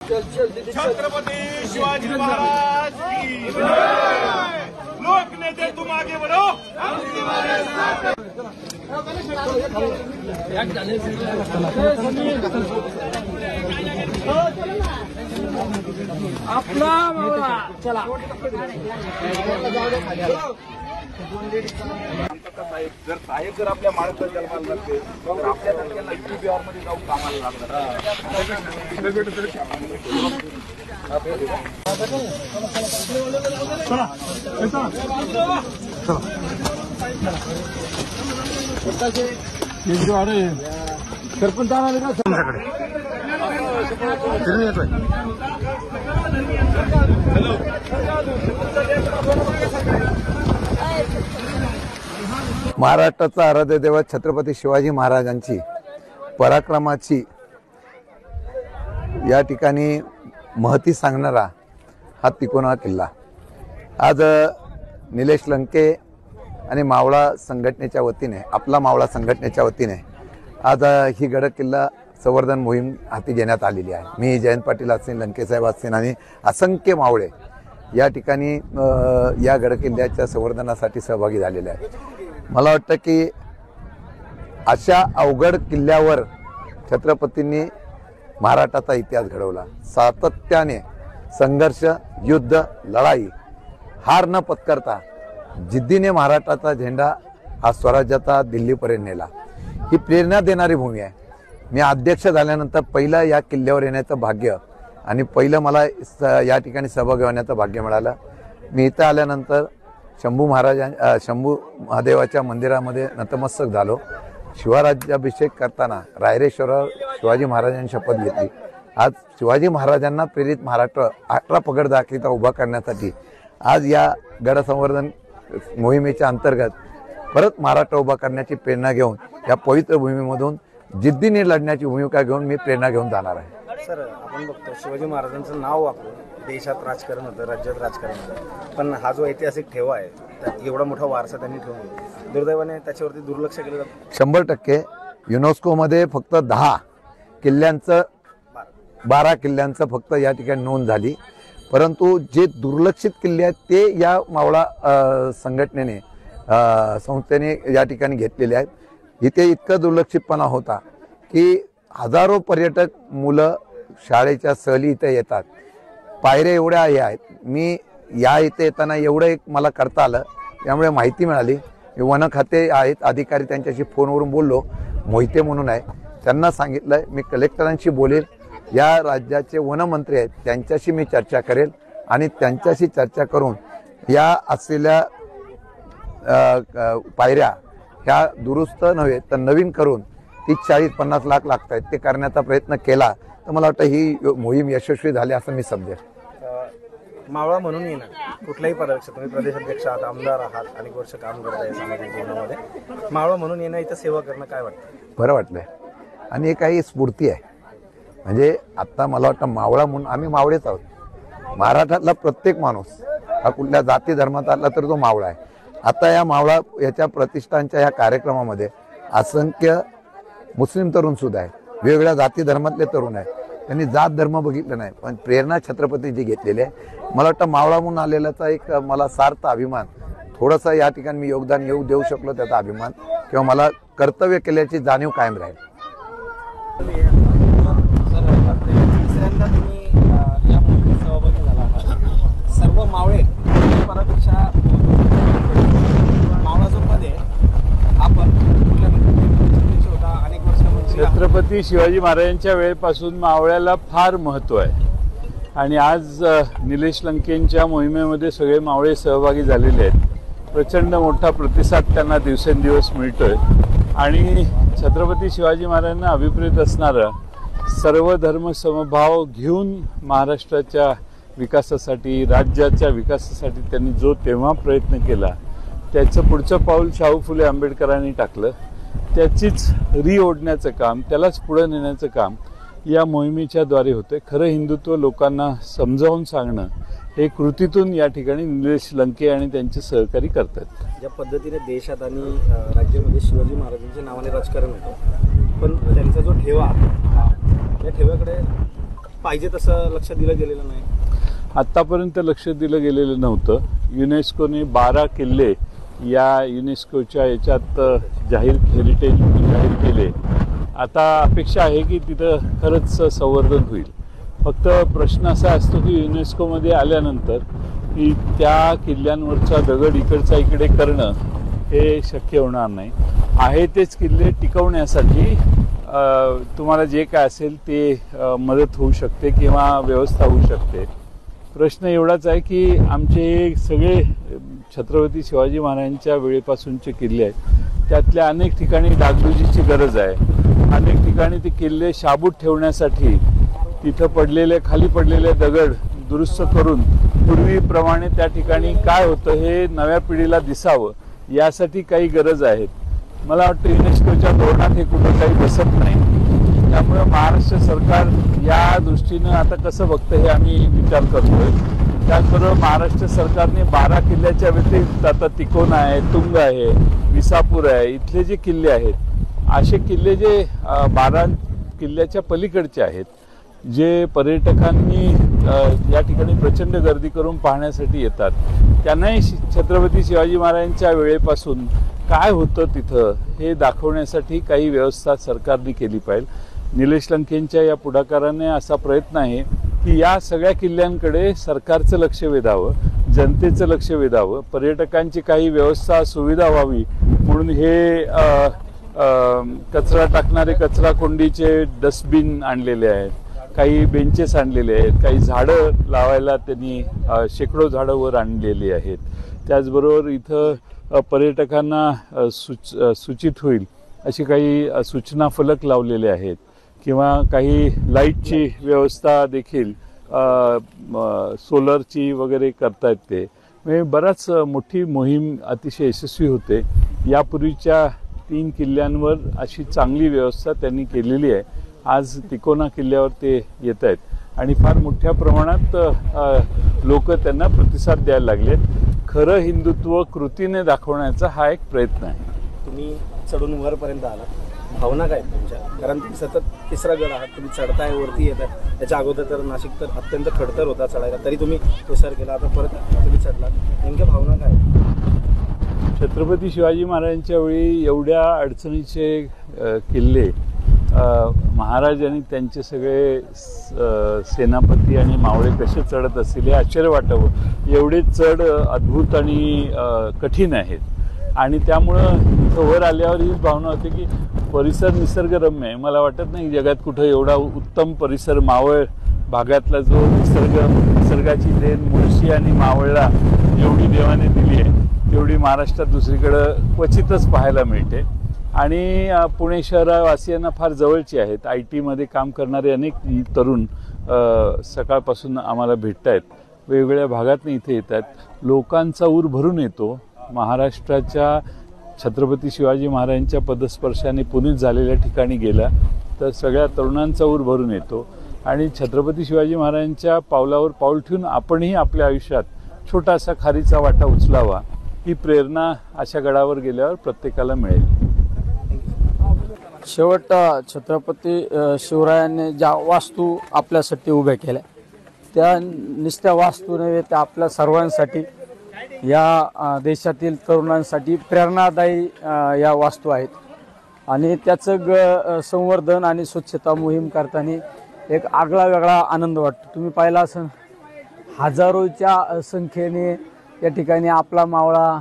छत्रपति शिवाजी महाराज की लोक नेते तुम आगे बढ़ो। आपला मावळा चला साहेब जर आपल्या महाराष्ट्रात जन्माला लागते तर आपल्या तालुक्याला बिहार मध्ये जाऊन कामाला लागणार। सरपंच आले का तुमच्याकडे महाराष्ट्राचा आराध्य दैवत छत्रपती शिवाजी महाराजांची पराक्रमाची या ठिकाणी महती सांगणारा हा तिकोना किल्ला आज निलेश लंके आणि मावळा संघटनेच्या वतीने आपला मावळा संघटनेच्या वतीने आज ही गड किल्ला संवर्धन मोहीम हाती घेण्यात आलेली आहे। मी जयंत पाटील असतील, लंके साहेब असतील आणि असंख्य मावळे या ठिकाणी या गड किल्ल्याच्या संवर्धनासाठी सहभागी झालेले आहेत। मला वाटतं की अशा अवघड किल्ल्यावर छत्रपतींनी महाराष्ट्राचा इतिहास घडवला। सातत्याने संघर्ष, युद्ध, लढाई हार न पत्करता जिद्दीने महाराष्ट्राचा झेंडा हा स्वराज्याचा दिल्लीपर्यंत नेला। ही प्रेरणा देणारी भूमी आहे। मी अध्यक्ष झाल्यानंतर पहिलं या किल्ल्यावर येण्याचं भाग्य आणि पहिलं मला या ठिकाणी सहभागी होण्याचं भाग्य मिळालं। मी इथं आल्यानंतर शंभू महादेवाच्या मंदिरामध्ये नतमस्तक झालो। शिवराज्याभिषेक करताना रायरेश्वरावर शिवाजी महाराजांनी शपथ घेतली। आज शिवाजी महाराजांना प्रेरित महाराष्ट्र 18 पगड दाखलीचा उभा करण्यासाठी आज या गड संवर्धन मोहिमेच्या अंतर्गत परत महाराष्ट्र उभा करण्याची प्रेरणा घेऊन या पवित्र भूमीमधून जिद्दीने लढण्याची भूमिका घेऊन मी प्रेरणा घेऊन जाणार आहे। सर, आपण बघतो शिवाजी महाराजांचं नाव वापरून देशात राजकारण होतं, राज्यात राजकारण होतं, पण हा जो ऐतिहासिक ठेवा आहे त्यात एवढा मोठा वारसा त्यांनी ठेवून दुर्दैवाने त्याच्यावरती दुर्लक्ष केलं जातं। 100% युनेस्कोमध्ये फक्त 10 किल्ल्यांचं 12 किल्ल्यांचं फक्त या ठिकाणी नोंद झाली, परंतु जे दुर्लक्षित किल्ले आहेत ते या मावळा संघटनेने संस्थेने या ठिकाणी घेतलेले आहेत। इथे इतका दुर्लक्षितपणा होता की हजारो पर्यटक मुलं शाळेच्या सहली इथे येतात। पायऱ्या एवढ्या आहेत, मी या इथे येताना एवढं एक मला करता आलं, त्यामुळे माहिती मिळाली। वन खाते आहेत अधिकारी, त्यांच्याशी फोनवरून बोललो, मोहिते म्हणून आहे, त्यांना सांगितलं मी कलेक्टरांशी बोलेल, या राज्याचे वनमंत्री आहेत त्यांच्याशी मी चर्चा करेल आणि त्यांच्याशी चर्चा करून या असलेल्या पायऱ्या ह्या दुरुस्त नव्हे तर नवीन करून 30-40-50 लाख लागत आहेत ते करण्याचा प्रयत्न केला तर मला वाटतं ही मोहीम यशस्वी झाली असं मी समजेल। मावळा म्हणून येणं कुठल्याही पदापेक्षा, तुम्ही प्रदेशाध्यक्ष आहात, आमदार आहात, अनेक वर्ष काम करत आहे सामाजिक जीवनामध्ये, मावळा म्हणून येणं, इथं सेवा करणं काय वाटतं? बरं वाटलंय आणि हे काही स्फूर्ती आहे। म्हणजे आता मला वाटतं मावळा म्हणून आम्ही मावळेच आहोत। महाराष्ट्रातला प्रत्येक माणूस हा कुठल्या जाती धर्माचा असला तर तो मावळा आहे। आता या मावळा याच्या प्रतिष्ठानच्या या कार्यक्रमामध्ये असंख्य मुस्लिम तरुण सुद्धा आहेत, वेगवेगळ्या जाती धर्मातले तरुण आहेत, त्यांनी जात धर्म बघितलं नाही पण प्रेरणा छत्रपतींची घेतलेली आहे। मला वाटतं मावळा म्हणून आलेल्याचा एक मला सार्थ अभिमान, थोडंसं या ठिकाणी मी योगदान देऊ शकलो त्याचा अभिमान किंवा मला कर्तव्य केल्याची जाणीव कायम राहील। सर्व मावळे परापेक्षा मावळा जो पद आहे आपण अनेक वर्ष छत्रपती शिवाजी महाराजांच्या वेळेपासून मावळ्याला फार महत्त्व आहे आणि आज निलेश लंकेंच्या मोहिमेमध्ये सगळे मावळे सहभागी झालेले आहेत। प्रचंड मोठा प्रतिसाद त्यांना दिवसेंदिवस मिळतोय आणि छत्रपती शिवाजी महाराजांना अभिप्रेत असणारं सर्व धर्म समभाव घेऊन महाराष्ट्राच्या विकासासाठी, राज्याच्या विकासासाठी त्यांनी जो तेव्हा प्रयत्न केला त्याचं पुढचं पाऊल शाहू फुले आंबेडकरांनी टाकलं, त्याचीच ओढण्याचं काम, त्यालाच पुढे नेण्याचं काम या मोहिमेच्या द्वारे होते। खरं हिंदुत्व लोकांना समजावून सांगणं हे कृतीतून या ठिकाणी निलेश लंके आणि त्यांचे सहकारी करतात। ज्या पद्धतीने देशात आणि राज्यामध्ये शिवाजी महाराजांच्या नावाने राजकारण होतं, पण त्यांचा जो ठेवा, या ठेव्याकडे पाहिजे तसं लक्ष दिलं गेलेलं नाही? आत्तापर्यंत लक्ष दिलं गेलेलं नव्हतं. युनेस्कोने 12 किल्ले या युनेस्कोच्या याच्यात जाहीर हेरिटेज म्हणून जाहीर केले. आता अपेक्षा आहे की तिथं खरंच संवर्धन होईल. फक्त प्रश्न असा असतो की युनेस्कोमध्ये आल्यानंतर की त्या किल्ल्यांवरचा दगड इकडचा इकडे करणं हे शक्य होणार नाही. आहे तेच किल्ले टिकवण्यासाठी तुम्हाला जे काय असेल ते मदत होऊ शकते किंवा व्यवस्था होऊ शकते. प्रश्न एवढाच आहे की आमचे सगळे छत्रपती शिवाजी महाराजांच्या वेळेपासूनचे किल्ले आहेत, त्यातल्या अनेक ठिकाणी डागडुजीची गरज आहे. अनेक ठिकाणी ते किल्ले शाबूत ठेवण्यासाठी तिथं खाली पडलेले दगड दुरुस्त करून पूर्वीप्रमाणे त्या ठिकाणी काय होतं हे नव्या पिढीला दिसावं यासाठी काही गरज आहेत. मला वाटतं युनेस्कोच्या धोरणात हे कुठं काही बसत नाही. त्यामुळे महाराष्ट्र सरकार या दृष्टीनं आता कसं बघतं हे आम्ही विचार करतोय. त्याचबरोबर महाराष्ट्र सरकारने 12 किल्ल्याच्या व्यतिरिक्त आता तिकोना आहे, तुंग आहे, विसापूर आहे, इथले जे किल्ले आहेत, असे किल्ले जे 12 किल्ल्याच्या पलीकडचे आहेत, जे पर्यटकांनी या ठिकाणी प्रचंड गर्दी करून पाहण्यासाठी येतात, त्यांनाही छत्रपती शिवाजी महाराजांच्या वेळेपासून काय होतं तिथं हे दाखवण्यासाठी काही व्यवस्था सरकारने केली पाहिजे. निलेश लंकेंच्या या पुढाकाराने असा प्रयत्न आहे की या सगळ्या किल्ल्यांकडे सरकारचं लक्ष वेधावं, जनतेचं लक्ष वेधावं, पर्यटकांची काही व्यवस्था सुविधा व्हावी म्हणून हे कचरा टाकणारे कचरा कोंडीचे डस्टबिन आणलेले आहेत, काही बेंचेस आणलेले आहेत, काही झाडं लावायला त्यांनी शेकडो झाडं वर आणलेली आहेत. त्याचबरोबर इथं पर्यटकांना सूचित होईल अशी काही सूचना फलक लावलेले आहेत किंवा काही लाईटची व्यवस्था देखील सोलरची वगैरे करतायत. ते म्हणजे बराच मोठी मोहीम अतिशय यशस्वी होते. यापूर्वीच्या 3 किल्ल्यांवर अशी चांगली व्यवस्था त्यांनी केलेली आहे. आज तिकोना किल्ल्यावर ते येत आहेत आणि फार मोठ्या प्रमाणात लोक त्यांना प्रतिसाद द्यायला लागलेत. खरं हिंदुत्व कृतीने दाखवण्याचा हा एक प्रयत्न आहे. तुम्ही चढून वरपर्यंत आला, भावना काय तुमच्या? कारण सतत 3रा गड आहात, तुम्ही चढताय, वरती येत आहे. त्याच्या अगोदर तर नाशिक तर अत्यंत खडतर होता चढायला, तरी तुम्ही तो सर केला, आता परत तुम्ही चढलात. नेमक्या भावना काय? छत्रपती शिवाजी महाराजांच्या वेळी एवढ्या अडचणीचे किल्ले महाराज आणि त्यांचे सगळे सेनापती आणि मावळे कसे चढत असतील हे आश्चर्य वाटावं. एवढे चढ अद्भुत आणि कठीण आहेत आणि त्यामुळं इथं वर आल्यावर ही भावना होते की परिसर निसर्गरम्य आहे. मला वाटत नाही जगात कुठं एवढा उत्तम परिसर, मावळ भागातला जो निसर्गाची देण मुळशी आणि मावळला एवढी देवाने दिली आहे तेवढी महाराष्ट्रात दुसरीकडं क्वचितच पाहायला मिळते. आणि पुणे शहरवासियांना फार जवळची आहेत. IT मध्ये काम करणारे अनेक तरुण सकाळपासून आम्हाला भेटत आहेत, वेगवेगळ्या भागातून इथे येतात. लोकांचा ऊर भरून येतो. महाराष्ट्राच्या छत्रपती शिवाजी महाराजांच्या पदस्पर्शाने पुनीत झालेल्या ठिकाणी गेला तर सगळ्या तरुणांचा ऊर भरून येतो आणि छत्रपती शिवाजी महाराजांच्या पावलावर पाऊल ठेवून आपणही आपल्या आयुष्यात छोटासा खारीचा वाटा उचलावा ही प्रेरणा अशा गडावर गेल्यावर प्रत्येकाला मिळेल. शेवट छत्रपती शिवरायांनी ज्या वास्तू आपल्यासाठी उभ्या केल्या त्या नुसत्या वास्तू नव्हे, त्या आपल्या सर्वांसाठी, या देशातील तरुणांसाठी प्रेरणादायी या वास्तू आहेत. आणि त्याचं संवर्धन आणि स्वच्छता मोहीम करताना एक आगळा वेगळा आनंद वाटतो. तुम्ही पाहिला असं हजारोच्या संख्येने या ठिकाणी आपला मावळा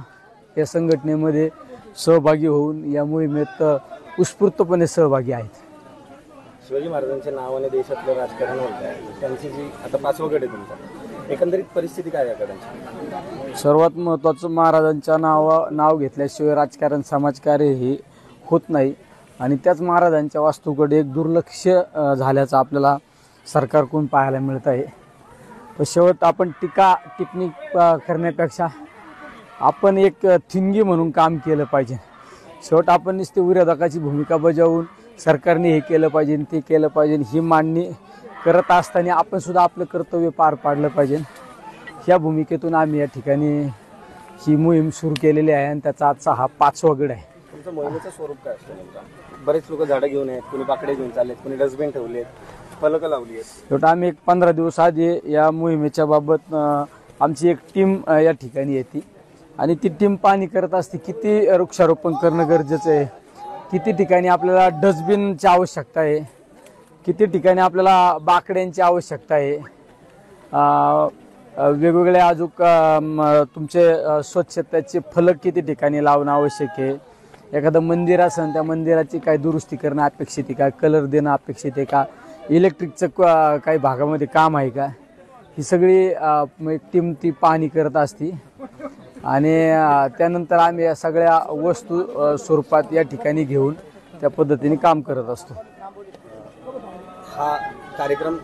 या संघटनेमध्ये सहभागी होऊन या मोहिमेत उत्स्फूर्तपणे सहभागी आहेत. शिवाजी महाराजांच्या नावाने देशातलं राजकारण होत आहे. त्यांची जी आता 5वा गड आहे तुमचा, एकंदरीत परिस्थिती काय आहे गडांची? सर्वात महत्त्वाचं, महाराजांच्या नाव घेतल्याशिवाय राजकारण, समाजकार्य हे होत नाही आणि त्याच महाराजांच्या वास्तूकडे एक दुर्लक्ष झाल्याचं आपल्याला सरकारकडून पाहायला मिळत आहे. तर शेवट आपण टिप्पणी करण्यापेक्षा आपण एक थिंगी म्हणून काम केलं पाहिजे. शेवट आपण नुसते विरोधकाची भूमिका बजावून सरकारने हे केलं पाहिजे ते केलं पाहिजे ही मांडणी करत असताना आपण सुद्धा आपलं कर्तव्य पार पाडलं पाहिजे. ह्या भूमिकेतून आम्ही या ठिकाणी ही मोहीम सुरू केलेली आहे आणि त्याचा आजचा हा 5वा गड आहे. तुमचं मोहिमेचं स्वरूप काय असतं नेमका? बरेच लोक झाडं घेऊन आहेत, कोणी बाकडे घेऊन चाललेत, कोणी डस्टबिन ठेवलेत, फलकं लावली आहेत. शेवटी आम्ही एक 15 दिवस आधी या मोहिमेच्या बाबत आमची एक टीम या ठिकाणी येते आणि ती टीम पाहणी करत असते किती वृक्षारोपण करणं गरजेचं आहे, किती ठिकाणी आपल्याला डस्टबिनची आवश्यकता आहे, किती ठिकाणी आपल्याला बाकड्यांची आवश्यकता आहे, वेगवेगळे अजून तुमचे स्वच्छतेचे फलक किती ठिकाणी लावणं आवश्यक आहे. एखादं मंदिर असेल त्या मंदिराची काय दुरुस्ती करणं अपेक्षित आहे का, कलर देणं अपेक्षित आहे का, इलेक्ट्रिकचं काही भागामध्ये काम आहे का, ही सगळी एक टीम ती पाहणी करत असते आणि त्यानंतर आम्ही या सगळ्या वस्तू स्वरूपात या ठिकाणी घेऊन त्या पद्धतीने काम करत असतो. हा कार्यक्रम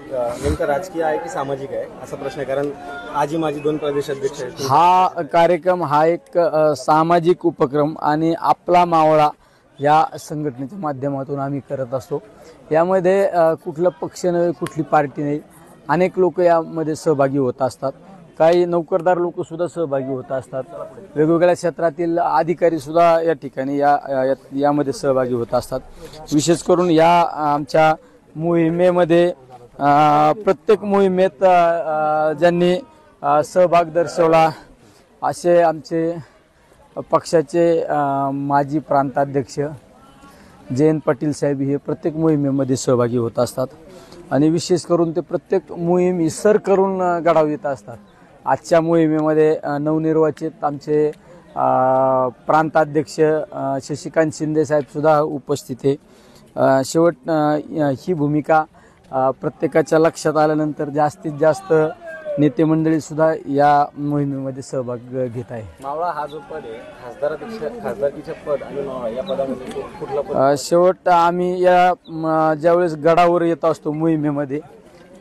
नेमका राजकीय आहे की सामाजिक आहे असा प्रश्न आहे, कारण आजी माझी 2 प्रदेशाध्यक्ष आहेत. हा कार्यक्रम हा एक सामाजिक उपक्रम आणि आपला मावळा या संघटनेच्या माध्यमातून आम्ही करत असतो. यामध्ये कुठलं पक्ष नाही, कुठली पार्टी नाही, अनेक लोक यामध्ये सहभागी होत असतात. काही नोकरदार लोक सुद्धा सहभागी होत असतात. वेगवेगळ्या क्षेत्रातील अधिकारी सुद्धा या ठिकाणी यामध्ये सहभागी होत असतात. विशेष करून या आमच्या मोहिमेमध्ये प्रत्येक मोहिमेत ज्यांनी सहभाग दर्शवला असे आमचे पक्षाचे माजी प्रांताध्यक्ष जयंत पाटील साहेब हे प्रत्येक मोहिमेमध्ये सहभागी होत असतात आणि विशेष करून ते प्रत्येक मोहीम ही सर करून गडावर येत असतात. आजच्या मोहिमेमध्ये नवनिर्वाचित आमचे प्रांताध्यक्ष शशिकांत शिंदे साहेब सुद्धा उपस्थित आहे. शेवट ही भूमिका प्रत्येकाच्या लक्षात आल्यानंतर जास्तीत जास्त नेते मंडळी सुद्धा या मोहिमेमध्ये सहभाग घेत आहे. मावळा हा जो पद आहे खासदारकीचे पद आणि मावळा या पदामध्ये कुठला पद? शेवट आम्ही या ज्यावेळेस गडावर येत असतो मोहिमेमध्ये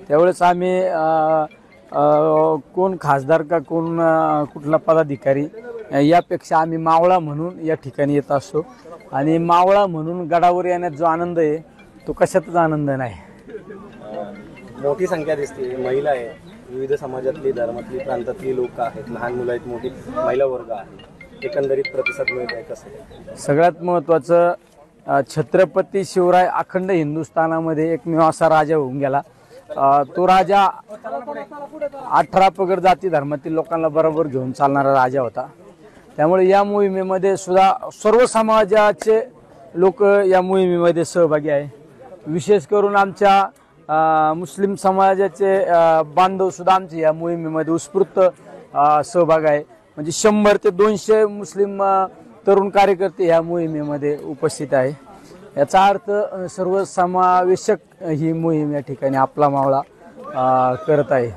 त्यावेळेस आम्ही कोण खासदार का कोण कुठला पदाधिकारी यापेक्षा आम्ही मावळा म्हणून या ठिकाणी येत असतो आणि मावळा म्हणून गडावर येण्यात जो आनंद आहे तो कशातच आनंद नाही. मोठी संख्या दिसते, महिला आहे, विविध समाजातली धर्मातली प्रांतातली लोक आहेत, लहान मुलं आहेत, मोठी महिला वर्ग आहे, एकंदरीत प्रतिसाद मिळत आहे कसं? सगळ्यात महत्त्वाचं छत्रपती शिवराय अखंड हिंदुस्थानामध्ये एकमेव असा राजा होऊन गेला. तो राजा 18 पगड जाती धर्मातील लोकांना बरोबर घेऊन चालणारा राजा होता. त्यामुळे या मोहिमेमध्ये सुद्धा सर्व समाजाचे लोक या मोहिमेमध्ये सहभागी आहे. विशेष करून आमच्या मुस्लिम समाजाचे बांधव सुद्धा आमचे या मोहिमेमध्ये उत्स्फूर्त सहभाग आहे. म्हणजे 100 ते 200 मुस्लिम तरुण कार्यकर्ते या मोहिमेमध्ये उपस्थित आहे. याचा अर्थ सर्व समावेशक ही मोहीम या ठिकाणी आपला मावळा करत आहे.